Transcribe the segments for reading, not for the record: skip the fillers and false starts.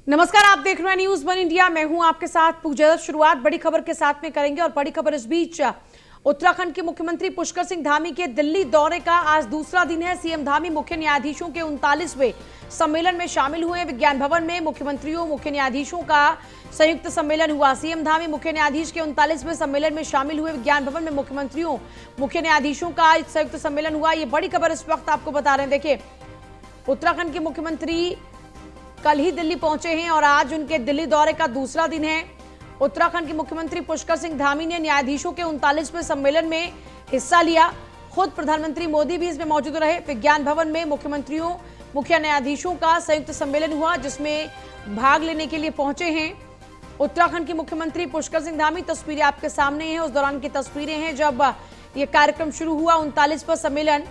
नमस्कार, आप देख रहे हैं न्यूज वन इंडिया। मैं हूं आपके साथ पूजा। शुरुआत बड़ी खबर के साथ में करेंगे और बड़ी खबर इस बीच उत्तराखंड के मुख्यमंत्री पुष्कर सिंह धामी के दिल्ली दौरे का आज दूसरा दिन है। सीएम धामी मुख्य न्यायाधीशों के 39वें सम्मेलन में शामिल हुए। विज्ञान भवन में मुख्यमंत्रियों मुख्य न्यायाधीशों का संयुक्त सम्मेलन हुआ। सीएम धामी मुख्य न्यायाधीश के 39वें सम्मेलन में शामिल हुए। विज्ञान भवन में मुख्यमंत्रियों मुख्य न्यायाधीशों का संयुक्त सम्मेलन हुआ। ये बड़ी खबर इस वक्त आपको बता रहे हैं। देखिए, उत्तराखंड के मुख्यमंत्री कल ही दिल्ली पहुंचे हैं और आज उनके दिल्ली दौरे का दूसरा दिन है। उत्तराखंड के मुख्यमंत्री पुष्कर सिंह धामी ने न्यायाधीशों के 39वें सम्मेलन में हिस्सा लिया। खुद प्रधानमंत्री मोदी भी इसमें मौजूद रहे। विज्ञान भवन में मुख्यमंत्रियों मुख्य न्यायाधीशों का संयुक्त सम्मेलन हुआ, जिसमें भाग लेने के लिए पहुंचे हैं उत्तराखंड के मुख्यमंत्री पुष्कर सिंह धामी। तस्वीरें आपके सामने हैं, उस दौरान की तस्वीरें हैं जब यह कार्यक्रम शुरू हुआ। 39वां सम्मेलन,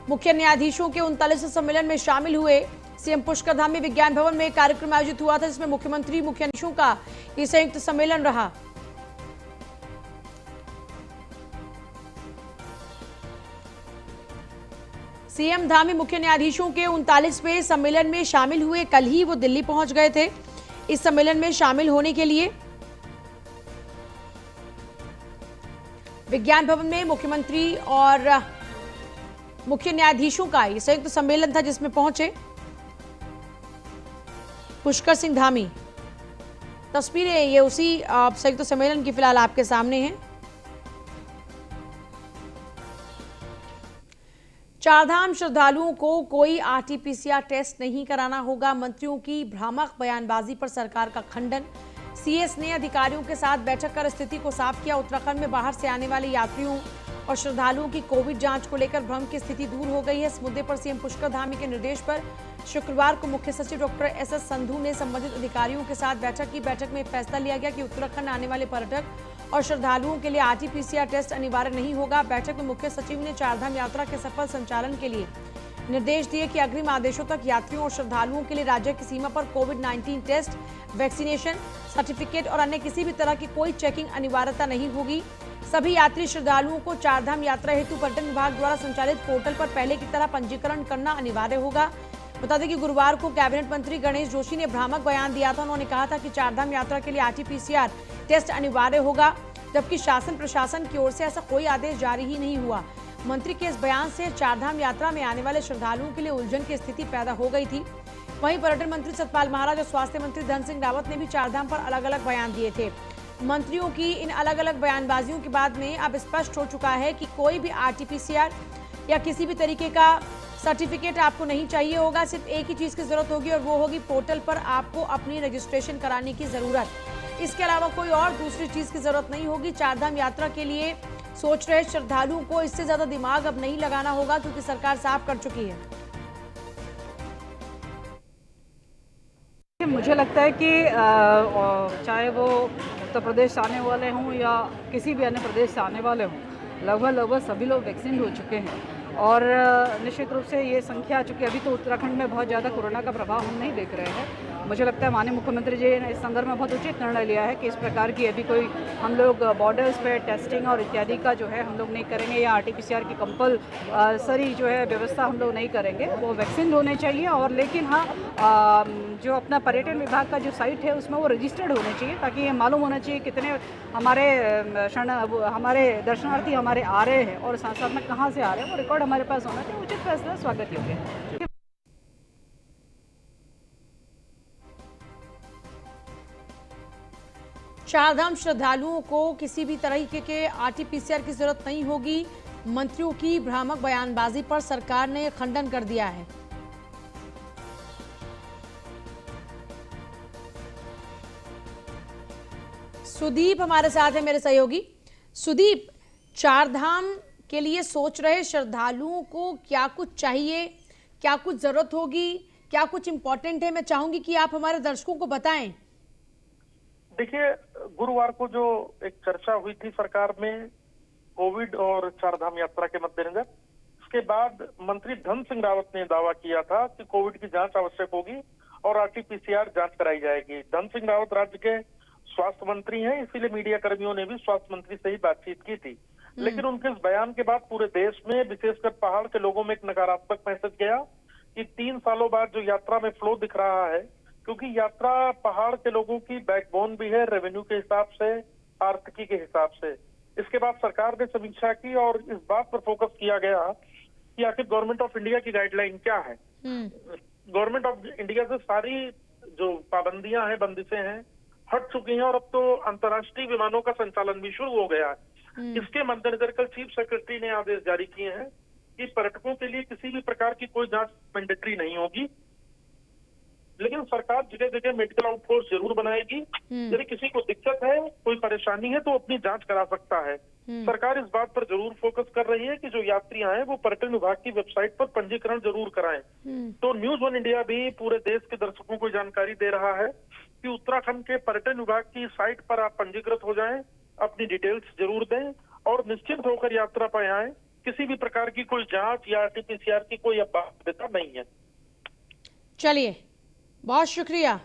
मुख्य न्यायाधीशों के 39वें सम्मेलन में शामिल हुए सीएम पुष्कर धामी। विज्ञान भवन में कार्यक्रम आयोजित हुआ था, जिसमें मुख्यमंत्री मुख्य न्यायाधीशों का ये संयुक्त सम्मेलन रहा। सीएम धामी मुख्य न्यायाधीशों के 39वें सम्मेलन में शामिल हुए। कल ही वो दिल्ली पहुंच गए थे इस सम्मेलन में शामिल होने के लिए। विज्ञान भवन में मुख्यमंत्री और मुख्य न्यायाधीशों का ये संयुक्त सम्मेलन था, जिसमें पहुंचे पुष्कर सिंह धामी। तस्वीरें ये उसी संयुक्त सम्मेलन की फिलहाल आपके सामने हैं। चारधाम श्रद्धालुओं को कोई आरटीपीसीआर टेस्ट नहीं कराना होगा। मंत्रियों की भ्रामक बयानबाजी पर सरकार का खंडन। सीएस ने अधिकारियों के साथ बैठक कर स्थिति को साफ किया। उत्तराखंड में बाहर से आने वाले यात्रियों और श्रद्धालुओं की कोविड जांच को लेकर भ्रम की स्थिति दूर हो गई है। इस मुद्दे पर सीएम पुष्कर धामी के निर्देश पर शुक्रवार को मुख्य सचिव डॉक्टर एसएस संधू ने संबंधित अधिकारियों के साथ बैठक की। बैठक में फैसला लिया गया कि उत्तराखंड आने वाले पर्यटक और श्रद्धालुओं के लिए आरटीपीसीआर टेस्ट अनिवार्य नहीं होगा। बैठक में मुख्य सचिव ने चारधाम यात्रा के सफल संचालन के लिए निर्देश दिए कि अग्रिम आदेशों तक यात्रियों और श्रद्धालुओं के लिए राज्य की सीमा पर कोविड-19 टेस्ट, वैक्सीनेशन सर्टिफिकेट और अन्य किसी भी तरह की कोई चेकिंग अनिवार्यता नहीं होगी। सभी यात्री श्रद्धालुओं को चारधाम यात्रा हेतु पर्यटन विभाग द्वारा संचालित पोर्टल पर पहले की तरह पंजीकरण करना अनिवार्य होगा। बता दें कि गुरुवार को कैबिनेट मंत्री गणेश जोशी ने भ्रामक बयान दिया था। उन्होंने कहा था कि चारधाम यात्रा के लिए आरटीपीसीआर टेस्ट अनिवार्य होगा, जबकि शासन प्रशासन की ओर से ऐसा कोई आदेश जारी ही नहीं हुआ। मंत्री के इस बयान से चारधाम यात्रा में आने वाले श्रद्धालुओं के लिए उलझन की स्थिति पैदा हो गई थी। वहीं पर्यटन मंत्री सतपाल महाराज और स्वास्थ्य मंत्री धन सिंह रावत ने भी चारधाम पर अलग अलग बयान दिए थे। मंत्रियों की इन अलग अलग बयानबाजियों के बाद में अब स्पष्ट हो चुका है कि कोई भी आरटीपीसीआर या किसी भी तरीके का सर्टिफिकेट आपको नहीं चाहिए होगा। सिर्फ एक ही चीज की जरूरत होगी और वो होगी पोर्टल पर आपको अपनी रजिस्ट्रेशन कराने की जरूरत। इसके अलावा कोई और दूसरी चीज की जरूरत नहीं होगी। चारधाम यात्रा के लिए सोच रहे श्रद्धालुओं को इससे ज्यादा दिमाग अब नहीं लगाना होगा, क्योंकि सरकार साफ कर चुकी है। मुझे लगता है कि चाहे वो उत्तर प्रदेश से आने वाले हों या किसी भी अन्य प्रदेश से आने वाले हों, लगभग सभी लोग वैक्सीन हो चुके हैं और निश्चित रूप से ये संख्या, चूँकि अभी तो उत्तराखंड में बहुत ज़्यादा कोरोना का प्रभाव हम नहीं देख रहे हैं। मुझे लगता है माननीय मुख्यमंत्री जी ने इस संदर्भ में बहुत उचित निर्णय लिया है कि इस प्रकार की अभी कोई हम लोग बॉर्डर्स पे टेस्टिंग और इत्यादि का जो है हम लोग नहीं करेंगे, या आरटीपीसीआर की कंपलसरी जो है व्यवस्था हम लोग नहीं करेंगे। वो वैक्सीन होने चाहिए और लेकिन हाँ, जो अपना पर्यटन विभाग का जो साइट है उसमें वो रजिस्टर्ड होने चाहिए, ताकि ये मालूम होना चाहिए कितने हमारे दर्शनार्थी हमारे आ रहे हैं और साथ साथ में कहाँ से आ रहे हैं, वो रिकॉर्ड हमारे पास होना चाहिए। उचित फैसला स्वागत योग्य है। चारधाम श्रद्धालुओं को किसी भी तरीके के आरटीपीसीआर की जरूरत नहीं होगी। मंत्रियों की भ्रामक बयानबाजी पर सरकार ने खंडन कर दिया है। सुदीप हमारे साथ है, मेरे सहयोगी। सुदीप, चारधाम के लिए सोच रहे श्रद्धालुओं को क्या कुछ चाहिए, क्या कुछ जरूरत होगी, क्या कुछ इंपॉर्टेंट है? मैं चाहूंगी कि आप हमारे दर्शकों को बताएं। देखिए, गुरुवार को जो एक चर्चा हुई थी सरकार में कोविड और चारधाम यात्रा के मद्देनजर, उसके बाद मंत्री धन सिंह रावत ने दावा किया था कि कोविड की जांच आवश्यक होगी और आरटीपीसीआर जांच कराई जाएगी। धन सिंह रावत राज्य के स्वास्थ्य मंत्री हैं, इसीलिए मीडिया कर्मियों ने भी स्वास्थ्य मंत्री से ही बातचीत की थी। लेकिन उनके इस बयान के बाद पूरे देश में, विशेषकर पहाड़ के लोगों में एक नकारात्मक मैसेज गया कि 3 सालों बाद जो यात्रा में फ्लो दिख रहा है, क्योंकि यात्रा पहाड़ के लोगों की बैकबोन भी है, रेवेन्यू के हिसाब से, आर्थिकी के हिसाब से। इसके बाद सरकार ने समीक्षा की और इस बात पर फोकस किया गया कि आखिर गवर्नमेंट ऑफ इंडिया की गाइडलाइन क्या है। गवर्नमेंट ऑफ इंडिया से सारी जो पाबंदियां हैं, बंदिशें हैं, हट चुकी हैं और अब तो अंतर्राष्ट्रीय विमानों का संचालन भी शुरू हो गया है। इसके मद्देनजर कल चीफ सेक्रेटरी ने आदेश जारी किए हैं कि पर्यटकों के लिए किसी भी प्रकार की कोई जांच मैंडेटरी नहीं होगी, लेकिन सरकार जगह जगह मेडिकल आउटपोस्ट जरूर बनाएगी। यदि किसी को दिक्कत है, कोई परेशानी है, तो अपनी जांच करा सकता है। सरकार इस बात पर जरूर फोकस कर रही है कि जो यात्री आए वो पर्यटन विभाग की वेबसाइट पर पंजीकरण जरूर कराएं। तो न्यूज वन इंडिया भी पूरे देश के दर्शकों को जानकारी दे रहा है कि उत्तराखंड के पर्यटन विभाग की साइट पर आप पंजीकृत हो जाएं, अपनी डिटेल्स जरूर दें और निश्चिंत होकर यात्रा पर आए। किसी भी प्रकार की कोई जांच या RT-PCR की कोई बाध्यता नहीं है। चलिए, बहुत शुक्रिया।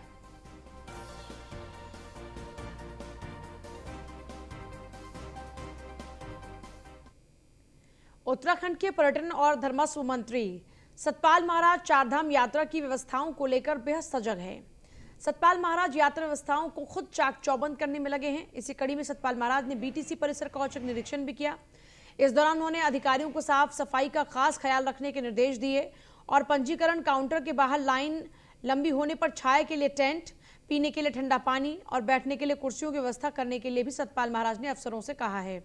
उत्तराखंड के पर्यटन और धर्मस्व मंत्री सतपाल महाराज चारधाम यात्रा की व्यवस्थाओं को लेकर बेहद सजग हैं। सतपाल महाराज यात्रा व्यवस्थाओं को खुद चाक चौबंद करने में लगे हैं। इसी कड़ी में सतपाल महाराज ने BTC परिसर का औचक निरीक्षण भी किया। इस दौरान उन्होंने अधिकारियों को साफ सफाई का खास ख्याल रखने के निर्देश दिए और पंजीकरण काउंटर के बाहर लाइन लंबी होने पर छाया के लिए टेंट, पीने के लिए ठंडा पानी और बैठने के लिए कुर्सियों की व्यवस्था करने के लिए भी सतपाल महाराज ने अफसरों से कहा है।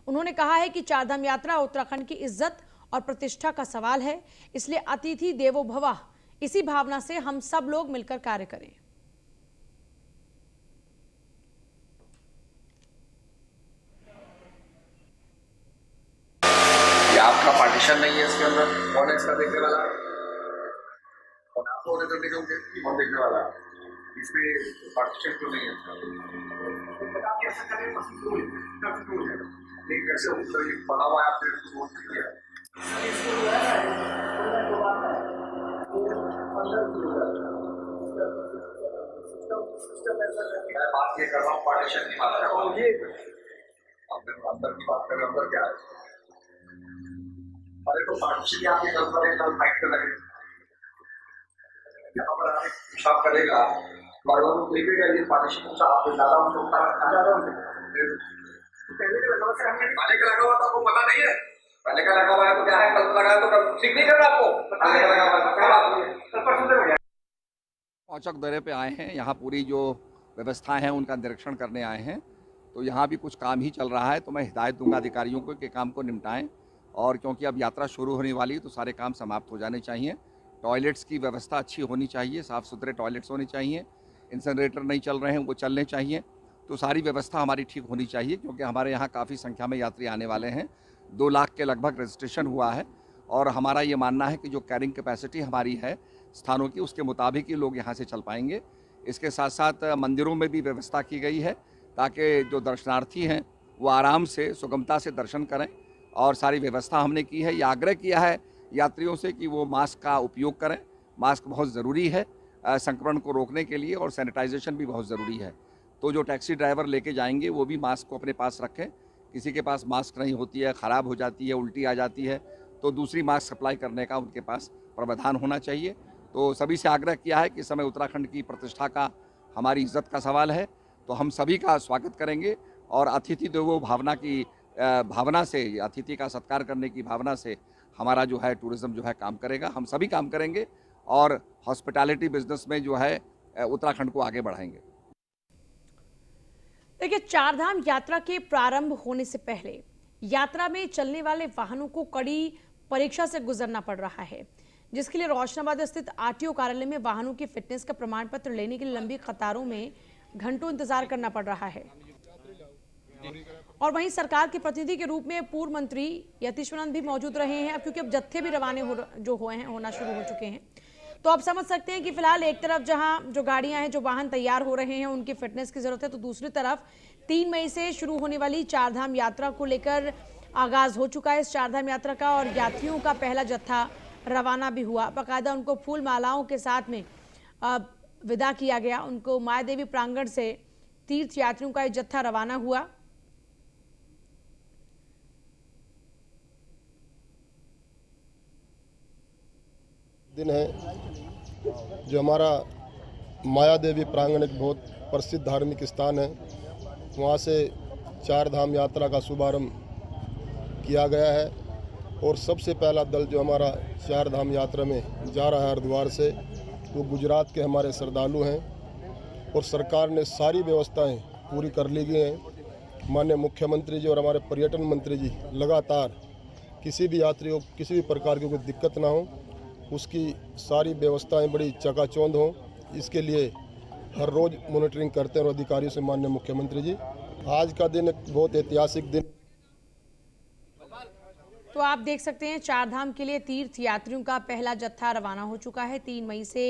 उन्होंने कहा है कि चारधाम यात्रा उत्तराखंड की इज्जत और प्रतिष्ठा का सवाल है, इसलिए अतिथि देवो भव, इसी भावना से हम सब लोग मिलकर कार्य करें। आपका पार्टीशन नहीं है इसके अंदर, कौन है इसका देखने वाला? और आपको देखने के कौन देखने वाला? इसमें पार्टीशन क्यों नहीं है? आप कैसा करें? नहीं, कैसे बना हुआ है आपने नोट किया? मैं बात ये कर रहा हूँ, पार्टीशन की बात कर रहा हूँ। ये अंदर की बात करें, अंदर क्या है? अरे तो पार्टीशन आपके घर पर एक फाइट कर लगे, यहाँ पर आके पेशाब करेगा, देखेगा ये पार्टीशन आप ज्यादा उनको पहले का लगा हुआ था, आपको पता नहीं है? पहले का लगा हुआ है तो क्या है, कल लगा है तो ठीक नहीं कर रहा आपको? पहले का लगा हुआ है। औचक दौरे पे आए हैं, यहाँ पूरी जो व्यवस्थाएं हैं उनका निरीक्षण करने आए हैं। तो यहाँ भी कुछ काम ही चल रहा है, तो मैं हिदायत दूंगा अधिकारियों को कि काम को निपटाएं। और क्योंकि अब यात्रा शुरू होने वाली है तो सारे काम समाप्त हो जाने चाहिए। टॉयलेट्स की व्यवस्था अच्छी होनी चाहिए, साफ़ सुथरे टॉयलेट्स होने चाहिए। इंसिनरेटर नहीं चल रहे हैं, वो चलने चाहिए। तो सारी व्यवस्था हमारी ठीक होनी चाहिए, क्योंकि हमारे यहाँ काफ़ी संख्या में यात्री आने वाले हैं। 2 लाख के लगभग रजिस्ट्रेशन हुआ है और हमारा ये मानना है कि जो कैरिंग कैपेसिटी हमारी है स्थानों की, उसके मुताबिक ही लोग यहाँ से चल पाएंगे। इसके साथ साथ मंदिरों में भी व्यवस्था की गई है ताकि जो दर्शनार्थी हैं वो आराम से सुगमता से दर्शन करें, और सारी व्यवस्था हमने की है। ये आग्रह किया है यात्रियों से कि वो मास्क का उपयोग करें। मास्क बहुत ज़रूरी है संक्रमण को रोकने के लिए, और सैनिटाइजेशन भी बहुत ज़रूरी है। तो जो टैक्सी ड्राइवर लेके जाएंगे वो भी मास्क को अपने पास रखें। किसी के पास मास्क नहीं होती है, ख़राब हो जाती है, उल्टी आ जाती है, तो दूसरी मास्क सप्लाई करने का उनके पास प्रावधान होना चाहिए। तो सभी से आग्रह किया है कि इस समय उत्तराखंड की प्रतिष्ठा का, हमारी इज्जत का सवाल है, तो हम सभी का स्वागत करेंगे और अतिथि देवो भावना की भावना से, अतिथि का सत्कार करने की भावना से हमारा जो है टूरिज़्म जो है काम करेगा। हम सभी काम करेंगे और हॉस्पिटैलिटी बिजनेस में जो है उत्तराखंड को आगे बढ़ाएंगे। देखिए, चारधाम यात्रा के प्रारंभ होने से पहले यात्रा में चलने वाले वाहनों को कड़ी परीक्षा से गुजरना पड़ रहा है, जिसके लिए रोशनाबाद स्थित RTO कार्यालय में वाहनों की फिटनेस का प्रमाण पत्र लेने के लिए लंबी कतारों में घंटों इंतजार करना पड़ रहा है। और वहीं सरकार के प्रतिनिधि के रूप में पूर्व मंत्री यतीश्वरनंद भी मौजूद रहे हैं। अब क्योंकि अब जत्थे भी रवाने होना शुरू हो चुके हैं, तो आप समझ सकते हैं कि फिलहाल एक तरफ जहां जो गाड़ियां हैं, जो वाहन तैयार हो रहे हैं, उनकी फिटनेस की जरूरत है, तो दूसरी तरफ 3 मई से शुरू होने वाली चारधाम यात्रा को लेकर आगाज हो चुका है इस चारधाम यात्रा का, और यात्रियों का पहला जत्था रवाना भी हुआ। बाकायदा उनको फूल मालाओं के साथ में विदा किया गया। उनको मायादेवी प्रांगण से तीर्थ यात्रियों का जत्था रवाना हुआ। दिन है जो हमारा माया देवी प्रांगण एक बहुत प्रसिद्ध धार्मिक स्थान है। वहाँ से चार धाम यात्रा का शुभारंभ किया गया है और सबसे पहला दल जो हमारा चार धाम यात्रा में जा रहा है हरिद्वार से, वो गुजरात के हमारे श्रद्धालु हैं और सरकार ने सारी व्यवस्थाएं पूरी कर ली गई हैं। माननीय मुख्यमंत्री जी और हमारे पर्यटन मंत्री जी लगातार किसी भी यात्री को किसी भी प्रकार की कोई दिक्कत ना हो, उसकी सारी व्यवस्थाएं बड़ी चकाचौंध हों, इसके लिए हर रोज़ मॉनिटरिंग करते हैं और अधिकारियों से माननीय मुख्यमंत्री जी। आज का दिन एक बहुत ऐतिहासिक दिन। तो आप देख सकते हैं चार धाम के लिए तीर्थ यात्रियों का पहला जत्था रवाना हो चुका है। 3 मई से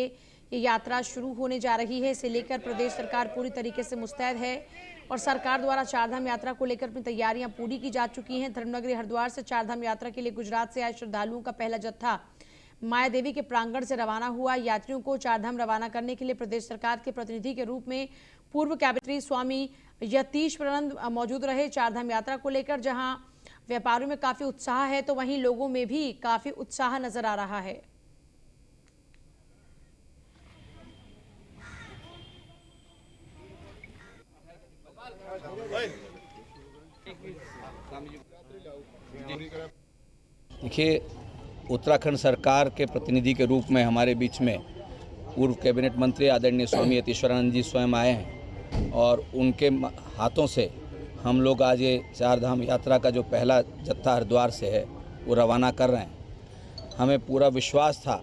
ये यात्रा शुरू होने जा रही है। इसे लेकर प्रदेश सरकार पूरी तरीके से मुस्तैद है और सरकार द्वारा चारधाम यात्रा को लेकर अपनी तैयारियां पूरी की जा चुकी हैं। धर्मनगरी हरिद्वार से चारधाम यात्रा के लिए गुजरात से आए श्रद्धालुओं का पहला जत्था माया देवी के प्रांगण से रवाना हुआ। यात्रियों को चारधाम रवाना करने के लिए प्रदेश सरकार के प्रतिनिधि के रूप में पूर्व कैबिनेट स्वामी यतीश्वरानंद मौजूद रहे। चारधाम यात्रा को लेकर जहां व्यापारियों में काफी उत्साह है, तो वहीं लोगों में भी काफी उत्साह नजर आ रहा है। देखिए, उत्तराखंड सरकार के प्रतिनिधि के रूप में हमारे बीच में पूर्व कैबिनेट मंत्री आदरणीय स्वामी यतीश्वरानंद जी स्वयं आए हैं और उनके हाथों से हम लोग आज ये चारधाम यात्रा का जो पहला जत्था हरिद्वार से है वो रवाना कर रहे हैं। हमें पूरा विश्वास था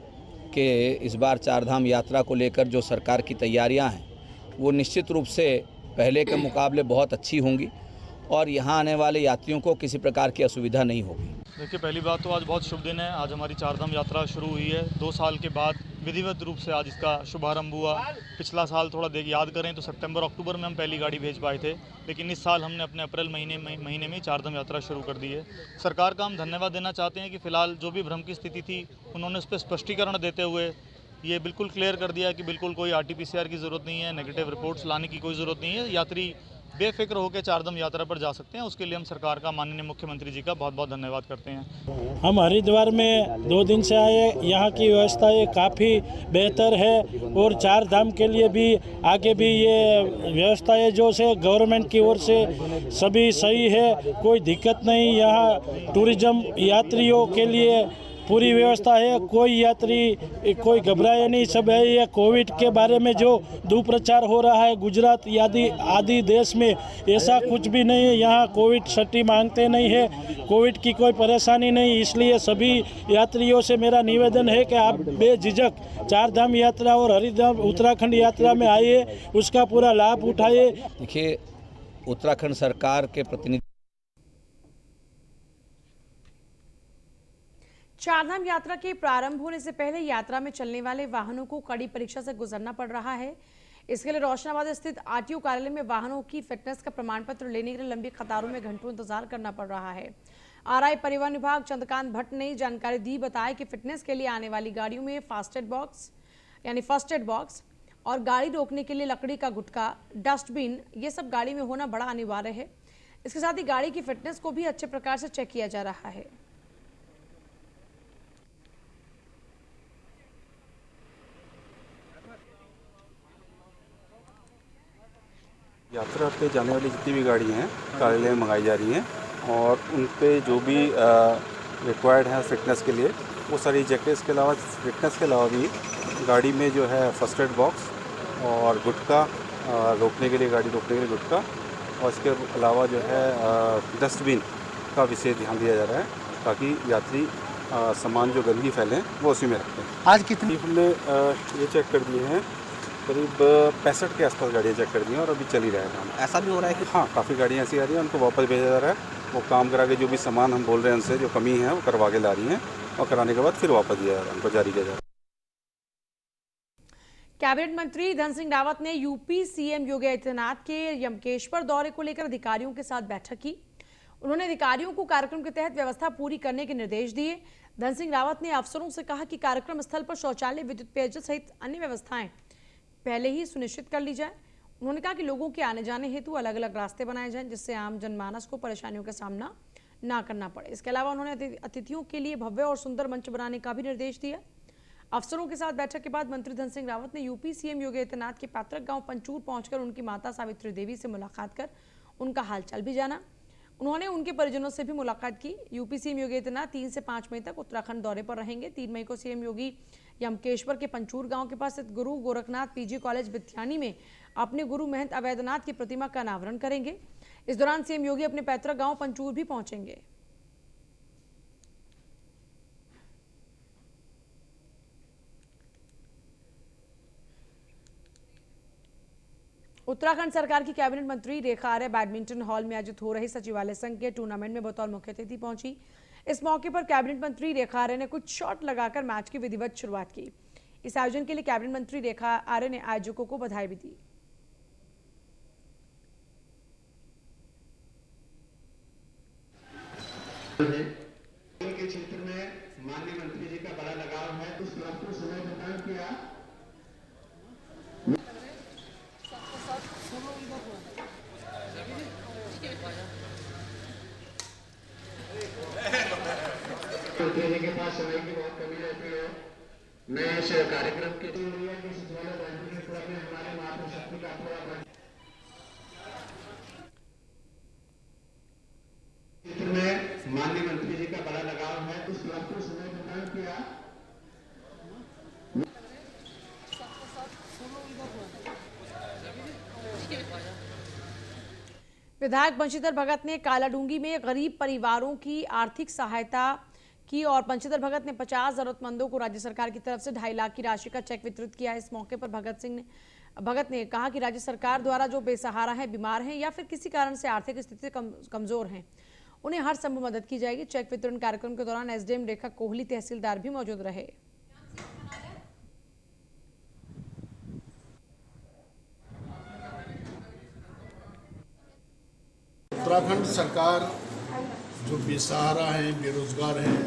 कि इस बार चारधाम यात्रा को लेकर जो सरकार की तैयारियां हैं वो निश्चित रूप से पहले के मुकाबले बहुत अच्छी होंगी और यहाँ आने वाले यात्रियों को किसी प्रकार की असुविधा नहीं होगी। देखिए, पहली बात तो आज बहुत शुभ दिन है। आज हमारी चारधाम यात्रा शुरू हुई है। 2 साल के बाद विधिवत रूप से आज इसका शुभारंभ हुआ। पिछला साल थोड़ा याद करें तो सितंबर अक्टूबर में हम पहली गाड़ी भेज पाए थे, लेकिन इस साल हमने अपने अप्रैल महीने में चारधाम यात्रा शुरू कर दी है। सरकार का हम धन्यवाद देना चाहते हैं कि फिलहाल जो भी भ्रम की स्थिति थी उन्होंने उस पर स्पष्टीकरण देते हुए ये बिल्कुल क्लियर कर दिया कि बिल्कुल कोई RT-PCR की ज़रूरत नहीं है, नेगेटिव रिपोर्ट्स लाने की कोई ज़रूरत नहीं है। यात्री बेफिक्र होकर चारधाम यात्रा पर जा सकते हैं। उसके लिए हम सरकार का माननीय मुख्यमंत्री जी का बहुत बहुत धन्यवाद करते हैं। हम हरिद्वार में 2 दिन से आए। यहाँ की व्यवस्थाएं काफ़ी बेहतर है और चार धाम के लिए भी आगे भी ये व्यवस्थाएं जो से गवर्नमेंट की ओर से सभी सही है, कोई दिक्कत नहीं। यहाँ टूरिज्म यात्रियों के लिए पूरी व्यवस्था है। कोई यात्री कोई घबराए नहीं। सब है ये कोविड के बारे में जो दुष्प्रचार हो रहा है गुजरात आदि देश में, ऐसा कुछ भी नहीं है। यहाँ कोविड छुट्टी मांगते नहीं है, कोविड की कोई परेशानी नहीं। इसलिए सभी यात्रियों से मेरा निवेदन है कि आप बेझिझक चारधाम यात्रा और हरिद्वार उत्तराखंड यात्रा में आइए, उसका पूरा लाभ उठाइए। देखिए, उत्तराखंड सरकार के प्रतिनिधि चारधाम यात्रा के प्रारंभ होने से पहले यात्रा में चलने वाले वाहनों को कड़ी परीक्षा से गुजरना पड़ रहा है। इसके लिए रोशनाबाद स्थित RTO कार्यालय में वाहनों की फिटनेस का प्रमाण पत्र लेने के लिए लंबी कतारों में घंटों इंतजार करना पड़ रहा है। RI परिवहन विभाग चंद्रकांत भट्ट ने जानकारी दी। बताया कि फिटनेस के लिए आने वाली गाड़ियों में फर्स्ट एड बॉक्स और गाड़ी रोकने के लिए लकड़ी का गुटका, डस्टबिन, ये सब गाड़ी में होना बड़ा अनिवार्य है। इसके साथ ही गाड़ी की फिटनेस को भी अच्छे प्रकार से चेक किया जा रहा है। यात्रा पे जाने वाली जितनी भी गाड़ियाँ हैं कार्यालय में मंगाई जा रही हैं और उन पे जो भी रिक्वायर्ड है फिटनेस के लिए वो सारी चेक है। इसके अलावा फिटनेस के अलावा भी गाड़ी में जो है फर्स्ट एड बॉक्स और गुटखा रोकने के लिए, गाड़ी रोकने के लिए गुटखा, और इसके अलावा जो है डस्टबिन का विशेष ध्यान दिया जा रहा है ताकि यात्री सामान जो गंदगी फैलें वो उसी में रखते हैं। आज कितनी हमने ये चेक कर दिए हैं, करीब 65 के आसपास गाड़ियाँ चेक कर दी हैं और अभी चल ही रहा है काम। ऐसा भी हो रहा है कि हाँ, काफ़ी गाड़ियाँ ऐसी आ रही हैं, उनको वापस भेजा जा रहा है। वो काम करा के जो भी सामान हम बोल रहे हैं उनसे जो कमी है वो करवा के ला रही हैं और कराने के बाद फिर वापस दिया जा रहा है, उनको जारी किया जा रहा है। कैबिनेट मंत्री धन सिंह रावत ने यूपी CM योगी आदित्यनाथ के यमकेश्वर दौरे को लेकर अधिकारियों के साथ बैठक की। उन्होंने अधिकारियों को कार्यक्रम के तहत व्यवस्था पूरी करने के निर्देश दिए। धन सिंह रावत ने अफसरों से कहा कि कार्यक्रम स्थल पर शौचालय, विद्युत, पेयजल सहित अन्य व्यवस्थाएं पहले ही सुनिश्चित कर ली जाए। उन्होंने कहा कि लोगों के आने जाने हेतु अलग अलग रास्ते बनाए जाएं जिससे आम जनमानस को परेशानियों का सामना ना करना पड़े। इसके अलावा उन्होंने अतिथियों के लिए भव्य और सुंदर मंच बनाने का भी निर्देश दिया। अफसरों के साथ बैठक के बाद मंत्री धन सिंह रावत ने यूपी सीएम योगी आदित्यनाथ के पैतृक गांव पंचूर पहुंचकर उनकी माता सावित्री देवी से मुलाकात कर उनका हालचाल भी जाना। उन्होंने उनके परिजनों से भी मुलाकात की। यूपी सीएम योगी आदित्यनाथ 3 से 5 मई तक उत्तराखंड दौरे पर रहेंगे। 3 मई को सीएम योगी यमकेश्वर के पंचूर गांव के पास स्थित गुरु गोरखनाथ पीजी कॉलेज बिथ्यानी में अपने गुरु महंत अवैधनाथ की प्रतिमा का अनावरण करेंगे। इस दौरान सीएम योगी अपने पैतृक गांव पंचूर भी पहुंचेंगे। उत्तराखंड सरकार की कैबिनेट मंत्री रेखा आर्य बैडमिंटन हॉल में आयोजित हो रहे सचिवालय संघ के टूर्नामेंट में बतौर मुख्य अतिथि पहुंची। इस मौके पर कैबिनेट मंत्री रेखा आर्य ने कुछ शॉट लगाकर मैच की विधिवत शुरुआत की। इस आयोजन के लिए कैबिनेट मंत्री रेखा आर्य ने आयोजकों को बधाई भी दी। के क्षेत्र में माननीय मंत्री जी का बड़ा लगाव है। उस बात को समय प्रदान किया। मंत्री के पास समय की बहुत कमी रहती है। मैं इस कार्यक्रम के हमारे मातृशक्ति का थोड़ा क्षेत्र में माननीय मंत्री जी का बड़ा लगाव है। उस बात को समय प्रदान किया। विधायक बंशीधर भगत ने कालाडूंगी में गरीब परिवारों की आर्थिक सहायता की और बंशीधर भगत ने 50 जरूरतमंदों को राज्य सरकार की तरफ से 2.5 लाख की राशि का चेक वितरित किया। इस मौके पर भगत ने कहा कि राज्य सरकार द्वारा जो बेसहारा हैं, बीमार हैं या फिर किसी कारण से आर्थिक स्थिति कमजोर हैं, उन्हें हर संभव मदद की जाएगी। चेक वितरण कार्यक्रम के दौरान एसडीएम रेखा कोहली तहसीलदार भी मौजूद रहे। उत्तराखंड सरकार जो बेसहारा हैं, बेरोजगार हैं,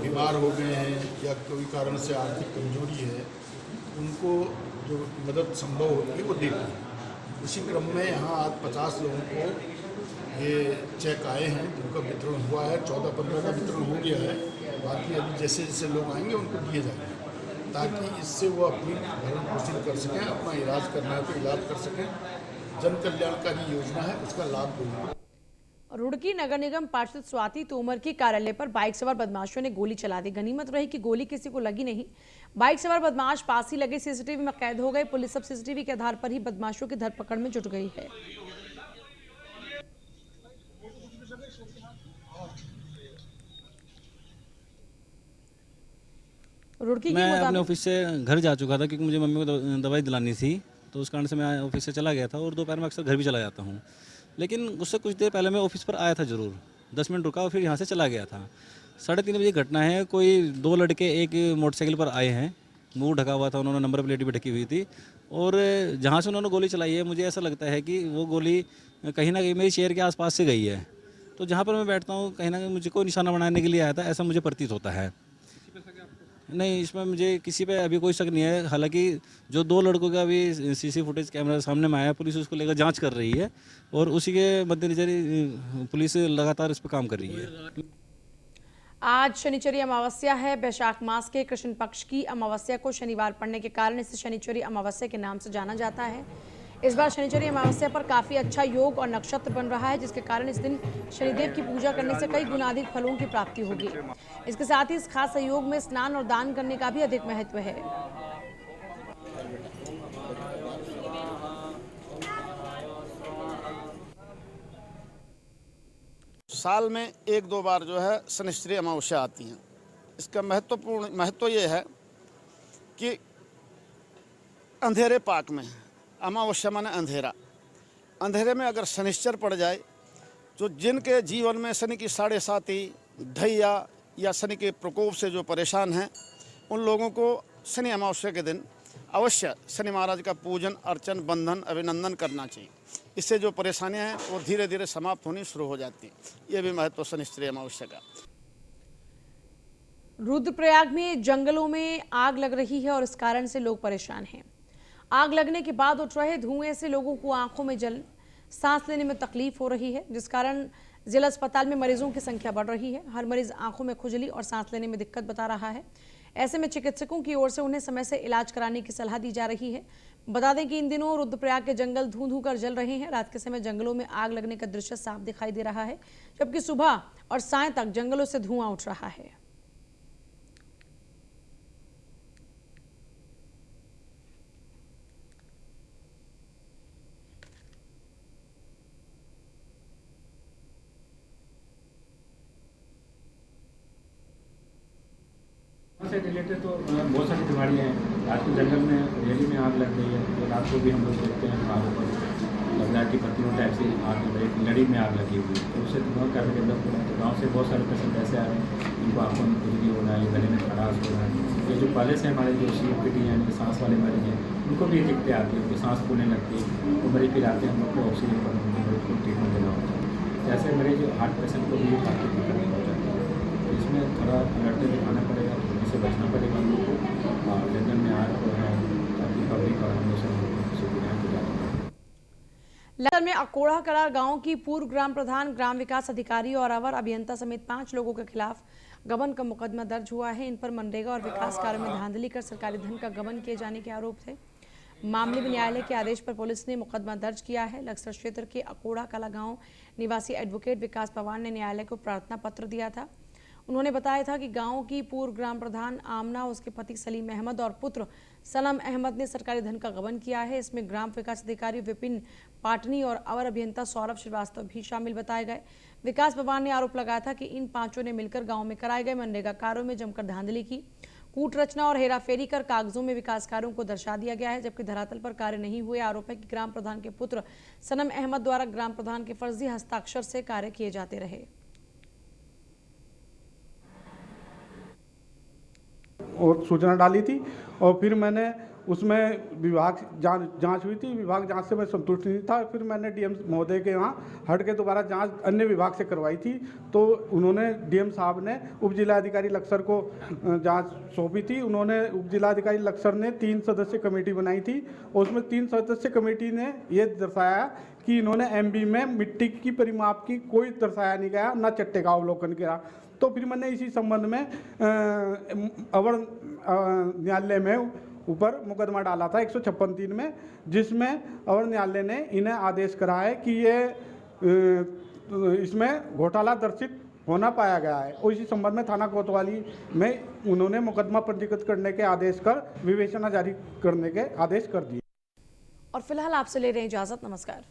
बीमार हो गए हैं या कोई कारण से आर्थिक कमजोरी है, उनको जो मदद संभव होती है वो देती है। इसी क्रम में यहाँ आज 50 लोगों को ये चेक आए हैं जिनका वितरण हुआ है। 14-15 का वितरण हो गया है। बाकी अभी जैसे जैसे लोग आएंगे उनको दिए जाएंगे ताकि इससे वो अपनी भरण पोषण कर सकें, अपना इलाज करना है तो इलाज कर सकें। जन कल्याणकारी योजना है, उसका लाभ देंगे। रुड़की नगर निगम पार्षद स्वाति तोमर के कार्यालय पर बाइक सवार बदमाशों ने गोली चला दी। गनीमत रही कि गोली किसी को लगी नहीं। बाइक सवार बदमाश पास ही लगे सीसीटीवी में कैद हो गए। पुलिस अब सीसीटीवी के आधार पर ही बदमाशों की धरपकड़ में जुट गई है। रुड़की मैं अपने ऑफिस से घर जा चुका था क्योंकि मुझे मम्मी को दवाई दिलानी थी, तो उस कारण से मैं ऑफिस से चला गया था और दोपहर में अक्सर घर भी चला जाता हूँ। लेकिन उससे कुछ देर पहले मैं ऑफिस पर आया था ज़रूर, 10 मिनट रुका और फिर यहाँ से चला गया था। 3:30 बजे घटना है। कोई 2 लड़के एक मोटरसाइकिल पर आए हैं, मुंह ढका हुआ था, उन्होंने नंबर प्लेट भी ढकी हुई थी और जहाँ से उन्होंने गोली चलाई है मुझे ऐसा लगता है कि वो गोली कहीं ना कहीं मेरी चेयर के आसपास से गई है। तो जहाँ पर मैं बैठता हूँ कहीं ना कहीं मुझे कोई निशाना बनाने के लिए आया था, ऐसा मुझे प्रतीत होता है। नहीं, इसमें मुझे किसी पे अभी कोई शक नहीं है। हालांकि जो 2 लड़कों का अभी सीसी फुटेज कैमरा सामने में आया, पुलिस उसको लेकर जांच कर रही है और उसी के मद्देनजर पुलिस लगातार इस पर काम कर रही है। आज शनिचरी अमावस्या है। वैशाख मास के कृष्ण पक्ष की अमावस्या को शनिवार पड़ने के कारण इसे शनिचरी अमावस्या के नाम से जाना जाता है। इस बार शनिचरी अमावस्या पर काफी अच्छा योग और नक्षत्र बन रहा है, जिसके कारण इस दिन शनिदेव की पूजा करने से कई गुना अधिक फलों की प्राप्ति होगी। इसके साथ ही इस खास योग में स्नान और दान करने का भी अधिक महत्व है। साल में 1-2 बार जो है शनिश्चरी अमावस्या आती है। इसका महत्व ये है कि अंधेरे पाक में, अमावस्या माने अंधेरा, अंधेरे में अगर शनिश्चर पड़ जाए तो जिनके जीवन में शनि की 7.5 ढैया या शनि के प्रकोप से जो परेशान हैं, उन लोगों को शनि अमावस्या के दिन अवश्य शनि महाराज का पूजन, अर्चन, बंधन, अभिनंदन करना चाहिए। इससे जो परेशानियां हैं वो धीरे धीरे समाप्त होनी शुरू हो जाती हैं। ये भी महत्व शनिश्चरी अमावस्या का। रुद्रप्रयाग में जंगलों में आग लग रही है और इस कारण से लोग परेशान हैं। आग लगने के बाद उठ रहे धुएं से लोगों को आंखों में जलन, सांस लेने में तकलीफ हो रही है, जिस कारण जिला अस्पताल में मरीजों की संख्या बढ़ रही है। हर मरीज आंखों में खुजली और सांस लेने में दिक्कत बता रहा है। ऐसे में चिकित्सकों की ओर से उन्हें समय से इलाज कराने की सलाह दी जा रही है। बता दें कि इन दिनों रुद्रप्रयाग के जंगल धूं धूं कर जल रहे हैं। रात के समय जंगलों में आग लगने का दृश्य साफ दिखाई दे रहा है, जबकि सुबह और साय तक जंगलों से धुआं उठ रहा है। से रिलेटेड तो बहुत सारी बीमारियाँ हैं। आजकल जंगल में रेली में आग लग गई है, तो रात को भी हम लोग देखते हैं पहाड़ों पर लग रहा है कि पत्तियों टाइप से आग एक लड़ी में आग लगी हुई है, तो उससे धुआं काफ़ी डेवलप हो रहा है। तो गाँव से बहुत सारे पेशेंट ऐसे आ रहे हैं जिनको आँखों में खुजली हो रहा है, गले में खराश हो रहा है। ये जो पहले से हमारे जो COPD यानी कि सांस वाले मरीज हैं, उनको भी दिक्कतें आती है, उनकी सांस फूलने लगती है, तो मरीज फिर आते हैं, हम लोग को ऑक्सीजन पर उनको ट्रीटमेंट देना होता है। ऐसे मरीज हार्ट पेशेंट को भी काफ़ी दिक्कत हो जाती है, तो इसमें थोड़ा अलर्ट दिखाना पड़ेगा, से बचना पड़ेगा हम लोग को, और जंगल में आग को है ताकि पब्लिक और हम लोग सब सुविधाएं को जाए। लखनऊ में अकोड़ा कलार गांव की पूर्व ग्राम प्रधान, ग्राम विकास अधिकारी और अवर अभियंता समेत 5 लोगों के खिलाफ गबन का मुकदमा दर्ज हुआ है। इन पर मनरेगा और विकास कार्य में धांधली कर सरकारी धन का गबन किए जाने के आरोप थे। मामले में न्यायालय के आदेश पर पुलिस ने मुकदमा दर्ज किया है। लक्सर क्षेत्र के अकोड़ा कला गांव निवासी एडवोकेट विकास पवार ने न्यायालय को प्रार्थना पत्र दिया था। उन्होंने बताया था कि गांव की पूर्व ग्राम प्रधान आमना, उसके पति सलीम अहमद और पुत्र सनम अहमद ने सरकारी धन का गबन किया है। इसमें ग्राम विकास अधिकारी विपिन पाटनी और अवर अभियंता सौरभ श्रीवास्तव भी शामिल बताए गए। विकास पवार ने आरोप लगाया था कि इन 5 ने मिलकर गांव में कराए गए मनरेगा कार्यों में जमकर धांधली की, कूट रचना और हेराफेरी कर कागजों में विकास कार्यों को दर्शा दिया गया है, जबकि धरातल पर कार्य नहीं हुए। आरोप है कि ग्राम प्रधान के पुत्र सनम अहमद द्वारा ग्राम प्रधान के फर्जी हस्ताक्षर से कार्य किए जाते रहे। और सूचना डाली थी और फिर मैंने उसमें विभाग जांच हुई थी। विभाग जांच से मैं संतुष्ट नहीं था। फिर मैंने डीएम महोदय के यहाँ हट के दोबारा जांच अन्य विभाग से करवाई थी, तो उन्होंने डीएम साहब ने उप जिलाधिकारी लक्सर को जांच सौंपी थी। उन्होंने उप जिलाधिकारी लक्सर ने 3 सदस्य कमेटी बनाई थी और उसमें 3 सदस्य कमेटी ने ये दर्शाया कि इन्होंने MB में मिट्टी की परिमाप की कोई दर्शाया नहीं गया, न चट्टे का अवलोकन किया। तो फिर मैंने इसी संबंध में अवर न्यायालय में ऊपर मुकदमा डाला था 156(3) में, जिसमें अवर न्यायालय ने इन्हें आदेश करा है कि ये इसमें घोटाला दर्शित होना पाया गया है। और इसी संबंध में थाना कोतवाली में उन्होंने मुकदमा पंजीकृत करने के आदेश कर विवेचना जारी करने के आदेश कर दिए। और फिलहाल आपसे ले रहे हैं इजाजत। नमस्कार।